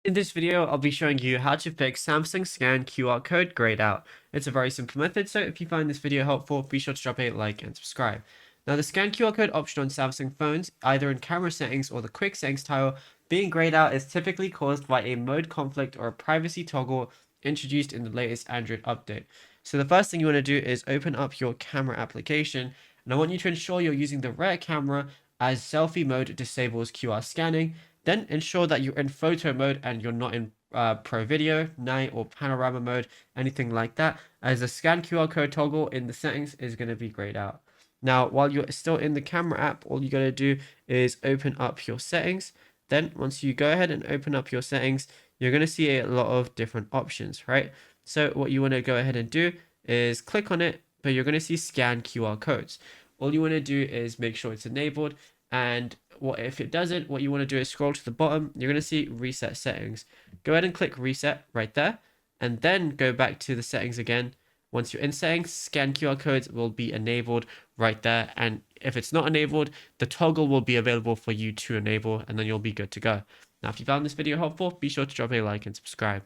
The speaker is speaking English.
In this video, I'll be showing you how to fix Samsung Scan QR code grayed out. It's a very simple method, so if you find this video helpful, be sure to drop a like and subscribe. Now, the Scan QR code option on Samsung phones, either in camera settings or the quick settings tile, being grayed out is typically caused by a mode conflict or a privacy toggle introduced in the latest Android update. So the first thing you want to do is open up your camera application, and I want you to ensure you're using the rear camera as selfie mode disables QR scanning. Then ensure that you're in photo mode and you're not in pro video, night, or panorama mode, anything like that, as the scan QR code toggle in the settings is going to be grayed out. Now, while you're still in the camera app, all you got to do is open up your settings. Then once you go ahead and open up your settings, you're going to see a lot of different options, right? So what you want to go ahead and do is click on it, but you're going to see scan QR codes. All you want to do is make sure it's enabled, and what if it doesn't, what you want to do is scroll to the bottom. You're going to see reset settings. Go ahead and click reset right there, and then go back to the settings again. Once you're in settings, scan QR codes will be enabled right there, and if it's not enabled, the toggle will be available for you to enable, and then you'll be good to go. Now, if you found this video helpful, be sure to drop a like and subscribe.